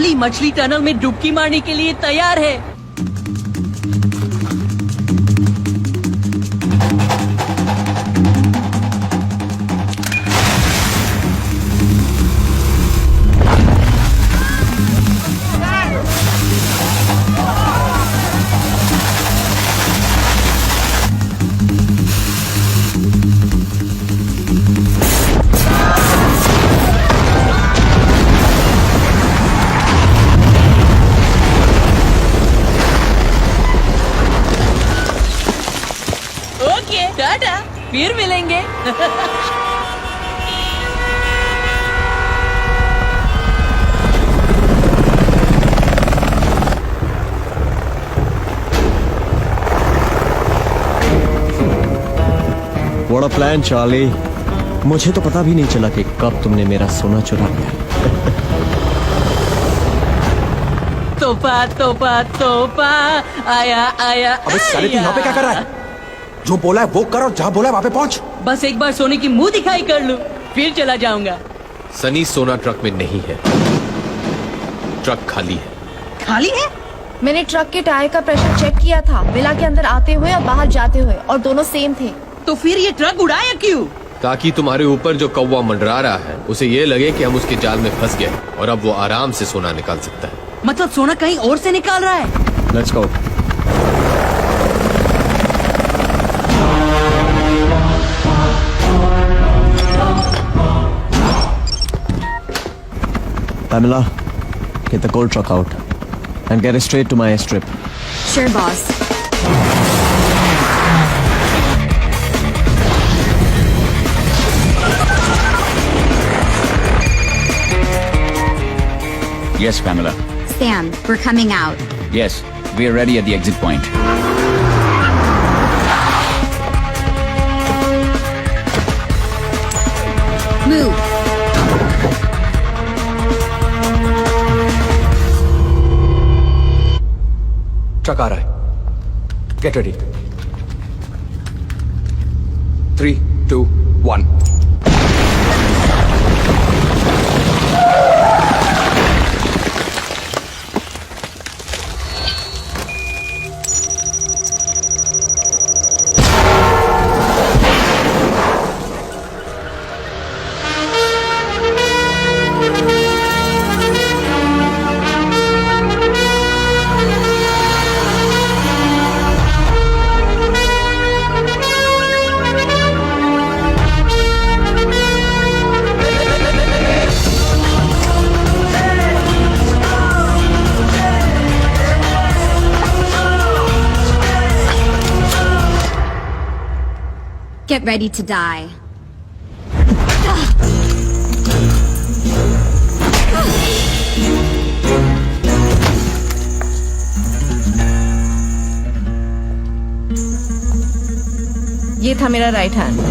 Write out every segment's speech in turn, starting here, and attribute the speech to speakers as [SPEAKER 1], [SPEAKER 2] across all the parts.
[SPEAKER 1] Finally मछली tunnel में डुबकी मारने के लिए तैयार है। ओके टाटा, फिर मिलेंगे।
[SPEAKER 2] What a plan, Charlie. मुझे तो पता भी नहीं चला कि कब तुमने मेरा सोना चुरा लिया।
[SPEAKER 1] तोहफा तोहफा तोहफा आया आया।
[SPEAKER 3] अबे साले तू यहाँ पे क्या कर रहा है? जो बोला है वो कर और जहाँ बोला है वहाँ पे पहुँच।
[SPEAKER 1] बस एक बार सोने की मुंह दिखाई कर लूं, फिर चला जाऊंगा।
[SPEAKER 4] सनी सोना ट्रक में नहीं है, ट्रक खाली है।
[SPEAKER 1] खाली है?
[SPEAKER 5] मैंने ट्रक के टायर का प्रेशर चेक किया था, विला के अंदर आते हुए और बाहर जाते हुए, और दोनों सेम थे।
[SPEAKER 1] तो फिर ये ट्रक उड़ाया क्यों?
[SPEAKER 4] ताकि तुम्हारे ऊपर जो कौवा मंडरा रहा है उसे ये लगे कि हम उसके जाल में फंस गए और अब वो आराम से सोना निकाल सकता है।
[SPEAKER 1] मतलब सोना कहीं और से निकाल रहा है?
[SPEAKER 2] Let's go. Pamela, get the gold truck out and get it straight to my airstrip.
[SPEAKER 5] Sure, boss.
[SPEAKER 6] Yes, Pamela.
[SPEAKER 7] Sam, we're coming out.
[SPEAKER 6] Yes, we are ready at the exit point.
[SPEAKER 7] Move.
[SPEAKER 3] Truck आ रहा है। Get ready. 3, 2, 1।
[SPEAKER 7] Get ready to die.
[SPEAKER 5] ये था मेरा right hand.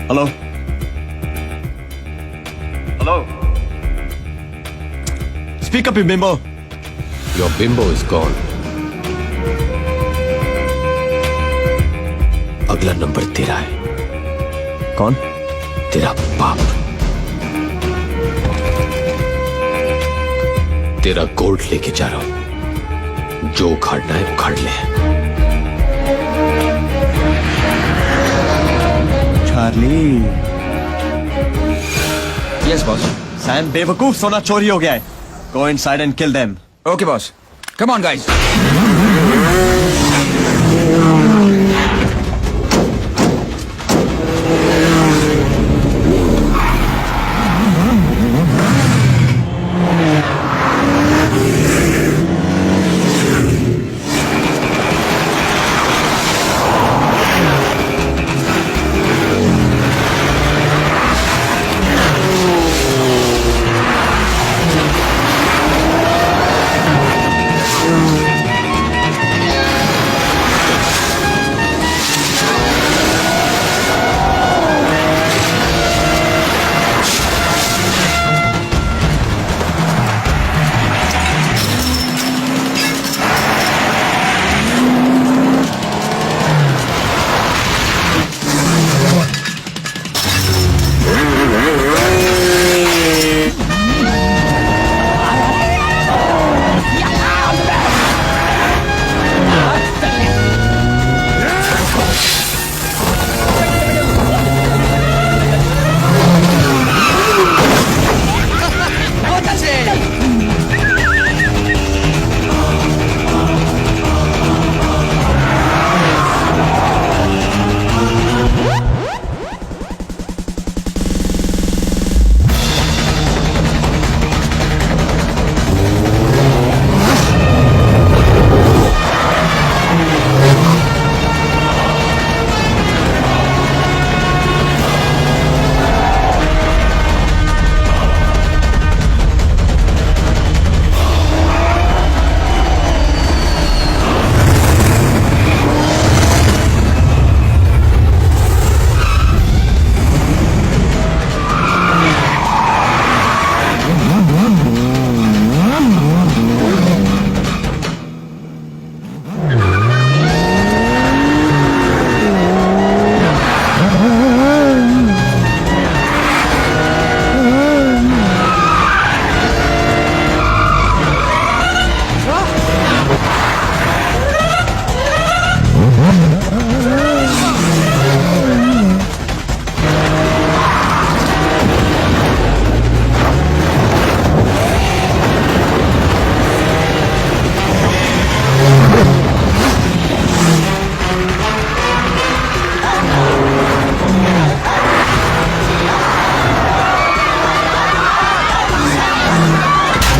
[SPEAKER 2] Hello? Hello? Speak up, you bimbo.
[SPEAKER 4] Your bimbo is gone. अगला number तेरा है।
[SPEAKER 2] कौन?
[SPEAKER 4] तेरा बाप। तेरा गोल्ड लेके जा रहा हूं, जो उखाड़ना है उखाड़ ले।
[SPEAKER 2] चार्ली।
[SPEAKER 3] Yes boss.
[SPEAKER 2] सैम बेवकूफ, सोना चोरी हो गया है। Go inside and kill them.
[SPEAKER 3] Okay boss. Come on guys.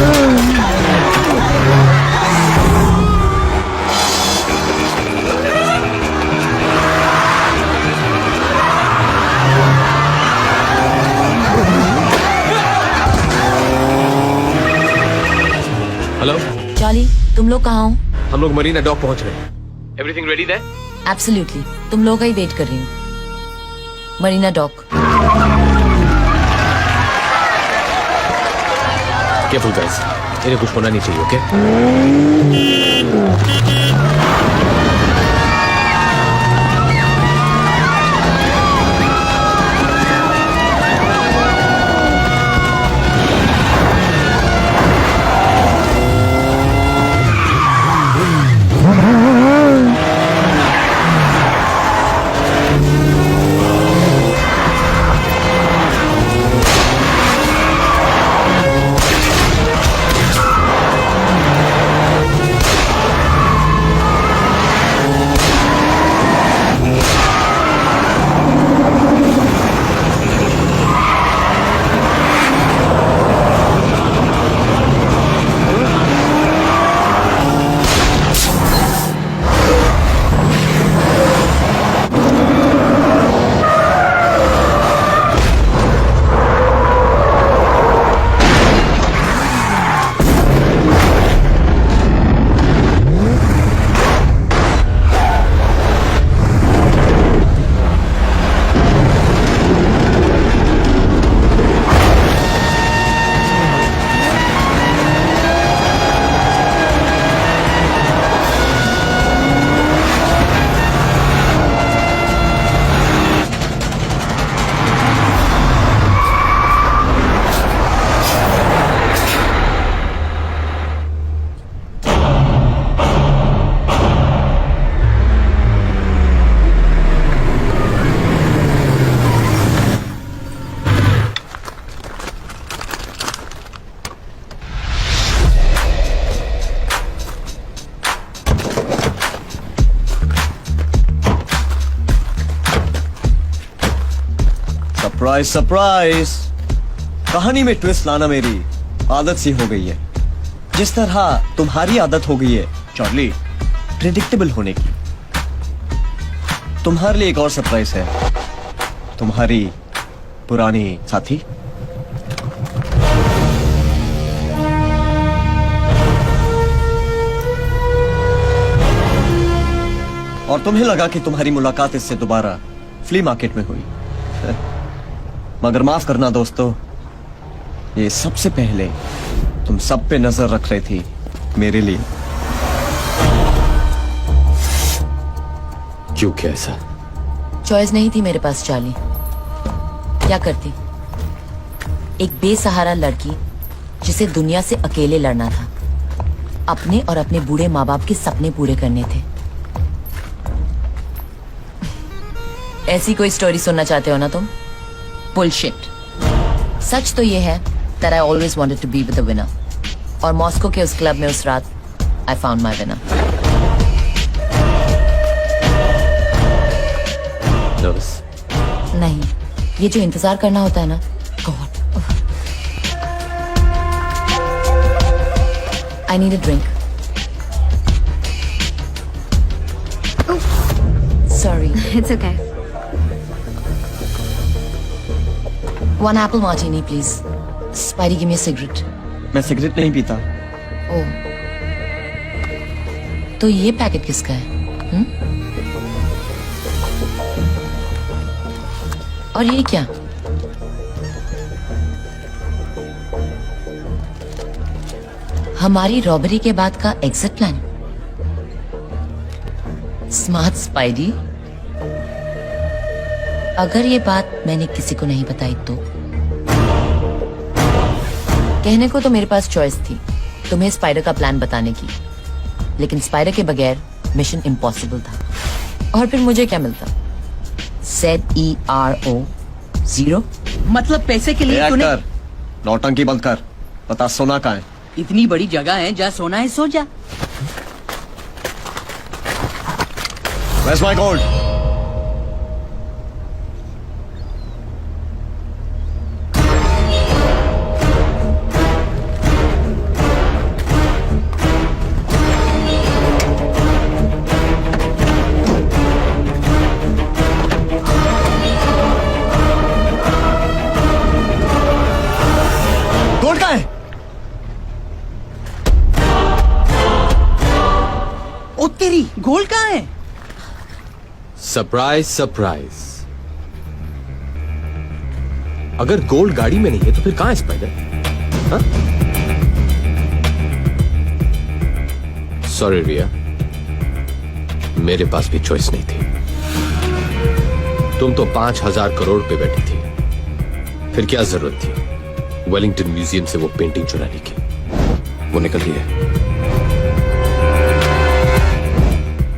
[SPEAKER 4] Hello,
[SPEAKER 8] Charlie, तुम लोग कहाँ हो?
[SPEAKER 4] हम लोग मरीना डॉक पहुंच रहे हैं। Everything ready there?
[SPEAKER 8] एब्सोल्युटली, तुम लोग का ही वेट कर रही हूँ। मरीना डॉक।
[SPEAKER 4] केयरफुल गाइस, इन्हें कुछ होना नहीं चाहिए, ओके?
[SPEAKER 2] Surprise surprise. कहानी में ट्विस्ट लाना मेरी आदत सी हो गई है, जिस तरह तुम्हारी आदत हो गई है चार्ली प्रेडिक्टेबल होने की। तुम्हारे लिए एक और सरप्राइज है, तुम्हारी पुरानी साथी। और तुम्हें लगा कि तुम्हारी मुलाकात इससे दोबारा फ्ली मार्केट में हुई, मगर माफ करना दोस्तों, ये सबसे पहले तुम सब पे नजर रख रही थी मेरे लिए।
[SPEAKER 4] क्यों, क्या ऐसा?
[SPEAKER 8] चॉइस नहीं थी मेरे पास चार्ली। क्या करती? एक बेसहारा लड़की जिसे दुनिया से अकेले लड़ना था, अपने और अपने बूढ़े माँ बाप के सपने पूरे करने थे। ऐसी कोई स्टोरी सुनना चाहते हो ना तुम? बुलशिट। सच तो ये है that I always wanted to be with the winner, और मॉस्को के उस क्लब में उस रात I found my winner.
[SPEAKER 4] Nervous?
[SPEAKER 8] नहीं, ये जो इंतजार करना होता है ना, God. I need a drink. Sorry.
[SPEAKER 7] It's okay.
[SPEAKER 8] One apple martini, please. Spidey, give me a cigarette.
[SPEAKER 2] मैं सिगरेट नहीं पीता।
[SPEAKER 8] ओह, तो ये पैकेट किसका है? और ये क्या? हमारी रॉबरी के बाद का एग्जिट प्लान। Smart spidey. अगर ये बात मैंने किसी को नहीं बताई तो कहने को तो मेरे पास चॉइस थी तुम्हें स्पाइडर का प्लान बताने की, लेकिन स्पाइडर के बगैर मिशन इम्पॉसिबल था। और फिर मुझे क्या मिलता? ZERO 0।
[SPEAKER 1] मतलब पैसे के लिए तूने
[SPEAKER 2] नौटंकी बंद कर, बता सोना कहाँ है?
[SPEAKER 1] इतनी बड़ी जगह है, जहाँ सोना है सो जा।
[SPEAKER 2] Where's my gold?
[SPEAKER 1] गोल्ड कहाँ है?
[SPEAKER 4] Surprise surprise. अगर गोल्ड गाड़ी में नहीं है तो फिर कहां है स्पाइडर? सॉरी रिया, मेरे पास भी चॉइस नहीं थी। तुम तो 5,000 करोड़ पे बैठी थी, फिर क्या जरूरत थी वेलिंगटन म्यूजियम से वो पेंटिंग चुराने की? वो निकल रही है।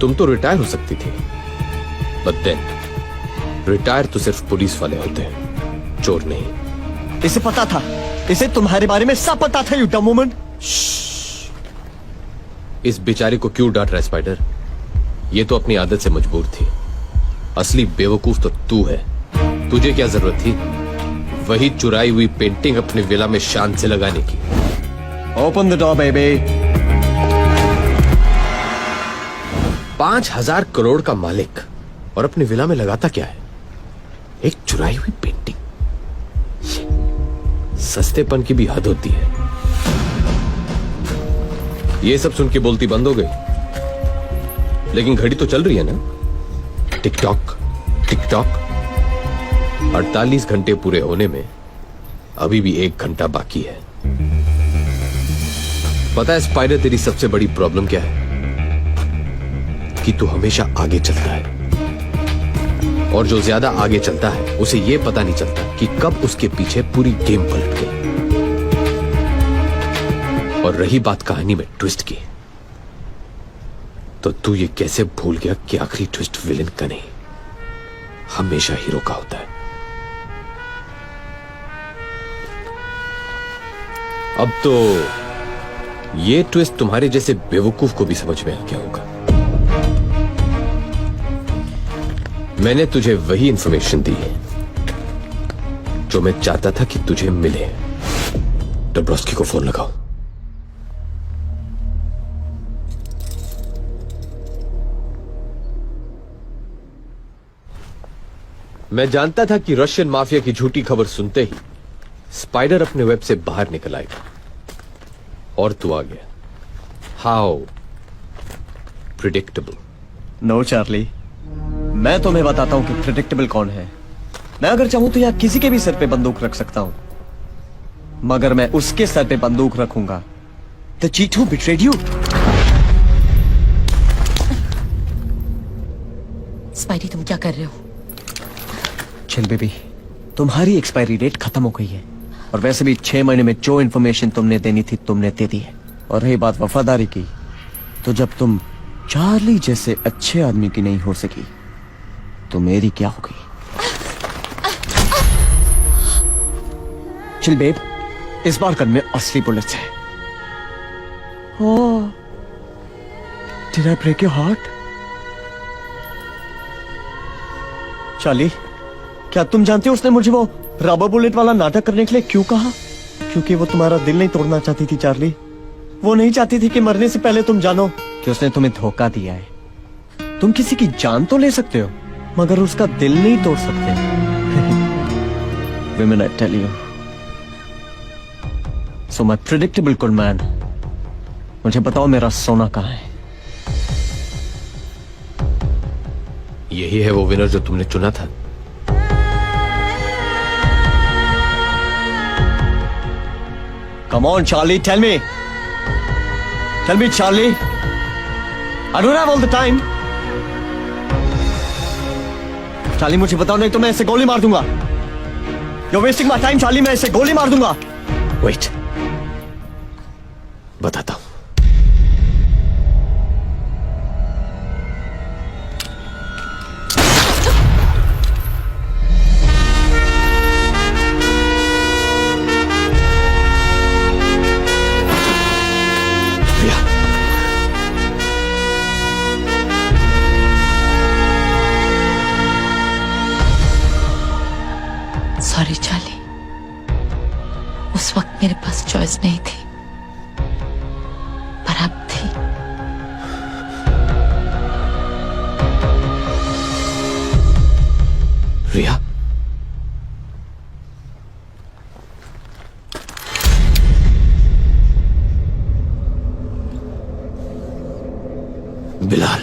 [SPEAKER 4] तुम तो रिटायर हो सकती थी, बट देन रिटायर तो सिर्फ पुलिस वाले होते हैं, चोर नहीं।
[SPEAKER 2] इसे पता था, इसे तुम्हारे बारे में सब पता था, यू डम वुमन।
[SPEAKER 4] इस बेचारे को क्यों डांट रहा है स्पाइडर? ये तो अपनी आदत से मजबूर थी। असली बेवकूफ तो तू है। तुझे क्या जरूरत थी वही चुराई हुई पेंटिंग अपने विला में शान से लगाने की?
[SPEAKER 2] Open the door baby.
[SPEAKER 4] 5,000 crore का मालिक और अपने विला में लगाता क्या है? एक चुराई हुई पेंटिंग। सस्तेपन की भी हद होती है। ये सब सुन के बोलती बंद हो गई, लेकिन घड़ी तो चल रही है ना? Tick tock tick tock. 48 घंटे पूरे होने में अभी भी 1 घंटा बाकी है। पता है स्पाइडर, तेरी सबसे बड़ी प्रॉब्लम क्या है? कि तू हमेशा आगे चलता है, और जो ज्यादा आगे चलता है उसे यह पता नहीं चलता कि कब उसके पीछे पूरी गेम पलट गई। और रही बात कहानी में ट्विस्ट की, तो तू ये कैसे भूल गया कि आखिरी ट्विस्ट विलेन का नहीं, हमेशा हीरो का होता है। अब तो ये ट्विस्ट तुम्हारे जैसे बेवकूफ को भी समझ में आ गया होगा। मैंने तुझे वही इंफॉर्मेशन दी जो मैं चाहता था कि तुझे मिले। डब्रोस्की को फोन लगाओ। मैं जानता था कि रशियन माफिया की झूठी खबर सुनते ही स्पाइडर अपने वेब से बाहर निकल आएगा, और तू आ गया। How predictable.
[SPEAKER 2] नो चार्ली, मैं तुम्हें बताता हूं कि प्रिडिक्टेबल कौन है। मैं अगर चाहूं तो यहां किसी के भी सर पे बंदूक रख सकता हूं, मगर मैं उसके सर पे बंदूक रखूंगा the cheat who betrayed you.
[SPEAKER 8] Spidey, तुम क्या कर रहे हो?
[SPEAKER 2] चिल बेबी, तुम्हारी एक्सपायरी डेट खत्म हो गई है, और वैसे भी 6 महीने में जो इन्फॉर्मेशन तुमने देनी थी तुमने दे दी है। और रही बात वफादारी की, तो जब तुम चार्ली जैसे अच्छे आदमी की नहीं हो सकी तो मेरी क्या होगी? चिल बेब, इस बार गन में असली बुलेट्स है। Oh, did I break your heart? Charlie, क्या तुम जानते हो उसने मुझे वो रबर बुलेट वाला नाटक करने के लिए क्यों कहा? क्योंकि वो तुम्हारा दिल नहीं तोड़ना चाहती थी चार्ली। वो नहीं चाहती थी कि मरने से पहले तुम जानो कि उसने तुम्हें धोखा दिया है। तुम किसी की जान तो ले सकते हो, मगर उसका दिल नहीं तोड़ सकते। Women, I tell you. So my predictable good man, मुझे बताओ मेरा सोना कहाँ है?
[SPEAKER 4] यही है वो विनर जो तुमने चुना था।
[SPEAKER 2] Come on, Charlie, tell me. Tell me, Charlie. I don't have all the time. Charlie, मुझे बताओ, नहीं तो मैं इसे गोली मार दूंगा। You're wasting my time, Charlie. मैं इसे गोली मार दूंगा।
[SPEAKER 4] Wait, बताता हूं।
[SPEAKER 8] सॉरी चार्ली, उस वक्त मेरे पास चॉइस नहीं थी, पर अब थी।
[SPEAKER 4] रिया, बिलाल,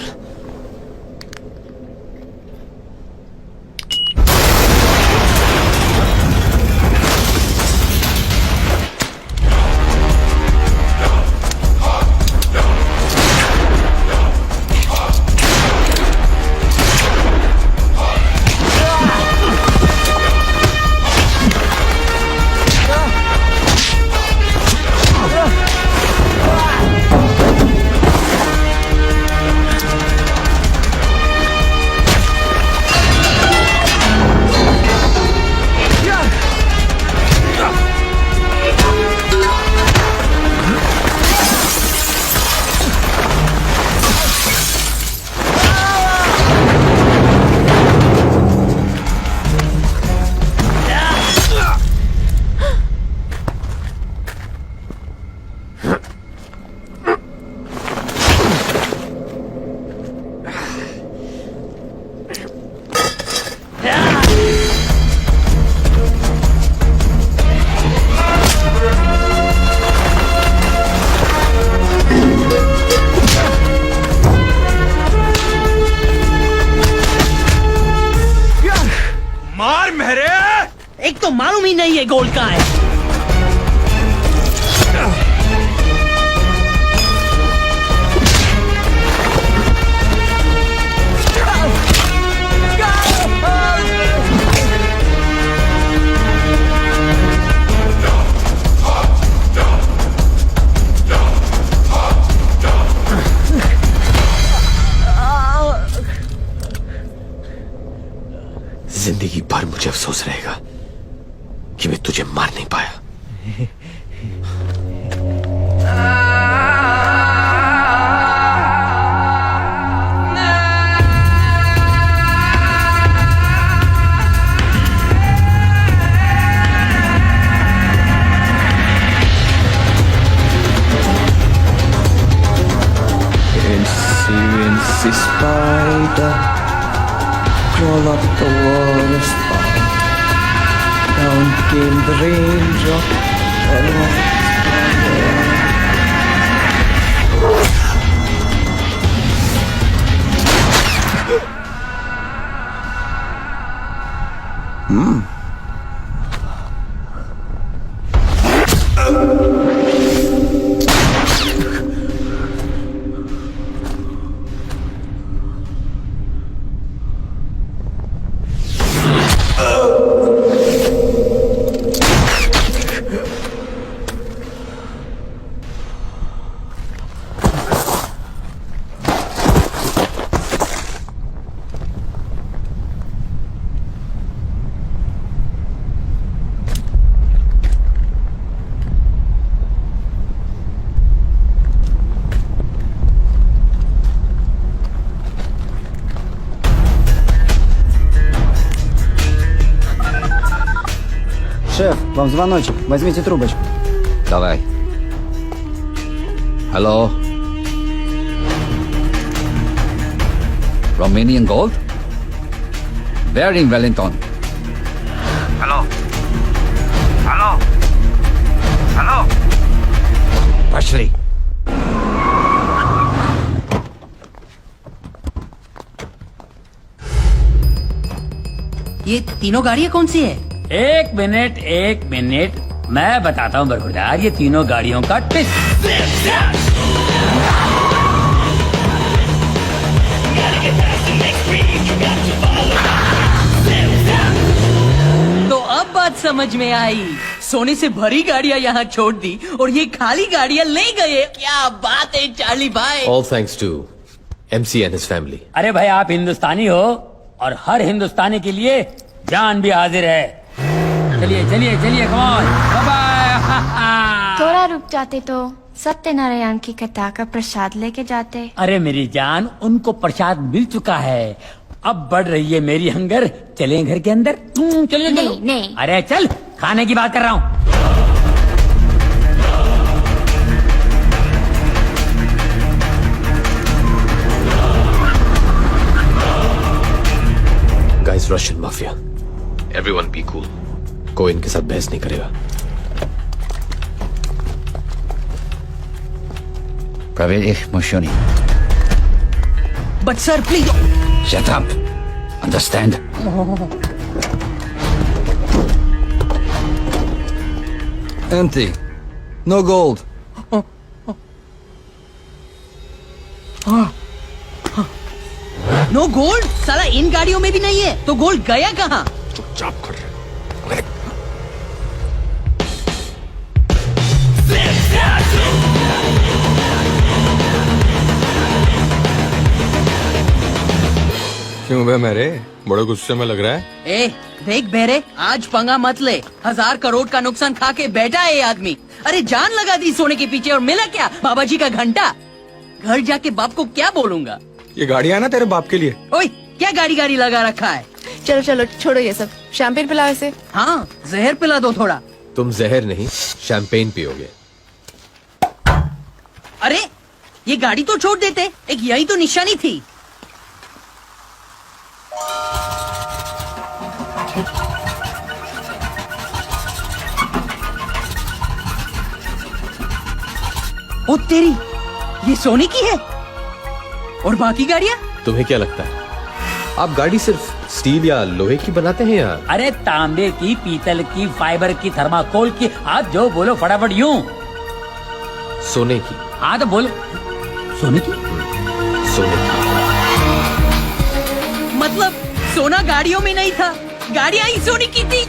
[SPEAKER 1] ये गोल्ड का है।
[SPEAKER 4] जिंदगी भर मुझे अफसोस रहेगा कि मैं तुझे मार नहीं पाया।
[SPEAKER 2] Incy spider, crawl up the wall of spine. Down came the raindrop, fell off.
[SPEAKER 9] Шеф, вам звоночек. Возьмите трубочку.
[SPEAKER 6] Давай. Hello. Romanian gold? Where in Wellington?
[SPEAKER 9] Hello. Hello. Hello.
[SPEAKER 6] Пошли.
[SPEAKER 1] ये तीनों गाड़ियाँ कौन सी है?
[SPEAKER 10] एक मिनट मैं बताता हूँ बरखुरदार, ये तीनों गाड़ियों का ट्विस्ट।
[SPEAKER 1] तो अब बात समझ में आई। सोने से भरी गाड़ियाँ यहाँ छोड़ दी और ये खाली गाड़ियाँ ले गए। क्या बात है चार्ली भाई।
[SPEAKER 4] All thanks to MC and his family.
[SPEAKER 10] अरे भाई आप हिंदुस्तानी हो और हर हिंदुस्तानी के लिए जान भी हाजिर है। चलिए चलिए चलिए, कम ऑन, बाय बाय।
[SPEAKER 5] थोड़ा रुक जाते तो सत्यनारायण की कथा का प्रसाद लेके जाते।
[SPEAKER 10] अरे मेरी जान, उनको प्रसाद मिल चुका है, अब बढ़ रही है मेरी हंगर। चलें घर के अंदर? चलिए
[SPEAKER 5] नहीं, नहीं।
[SPEAKER 10] अरे चल, खाने की बात कर रहा हूँ।
[SPEAKER 4] Guys, Russian mafia. Everyone be cool. कोई इनके साथ बहस नहीं करेगा।
[SPEAKER 6] Prověř ich mušony.
[SPEAKER 1] But sir, please.
[SPEAKER 6] Shut up. Understand?
[SPEAKER 3] Empty. No gold.
[SPEAKER 1] No gold? साला इन गाड़ियों में भी नहीं है, तो गोल्ड गया कहाँ?
[SPEAKER 4] चुपचाप कर रहे।
[SPEAKER 3] क्यों बे मेरे बड़े गुस्से में लग रहा है?
[SPEAKER 1] ए देख बेरे, आज पंगा मत ले। 1000 करोड़ का नुकसान खा के बैठा है ये आदमी। अरे जान लगा दी सोने के पीछे और मिला क्या? बाबा जी का घंटा। घर जाके बाप को क्या बोलूंगा?
[SPEAKER 3] ये गाड़ियाँ ना तेरे बाप के लिए।
[SPEAKER 1] ओए क्या गाड़ी गाड़ी लगा रखा है?
[SPEAKER 5] चलो चलो छोड़ो ये सब, शैंपेन पिलाओ इसे।
[SPEAKER 1] हाँ जहर पिला दो थोड़ा।
[SPEAKER 4] तुम जहर नहीं, शैंपेन पियोगे।
[SPEAKER 1] अरे ये गाड़ी तो छोड़ देते, एक यही तो निशानी थी। ओ तेरी, ये सोने की है। और बाकी गाड़ियाँ?
[SPEAKER 4] तुम्हें क्या लगता है आप गाड़ी सिर्फ स्टील या लोहे की बनाते हैं यार?
[SPEAKER 10] अरे तांबे की, पीतल की, फाइबर की, थर्माकोल की, आप जो बोलो फटाफट यूं।
[SPEAKER 4] सोने की।
[SPEAKER 10] हाँ तो बोलो। सोने की?
[SPEAKER 4] सोने की।
[SPEAKER 1] मतलब सोना गाड़ियों में नहीं था, गाड़ियां ही सोने की थी।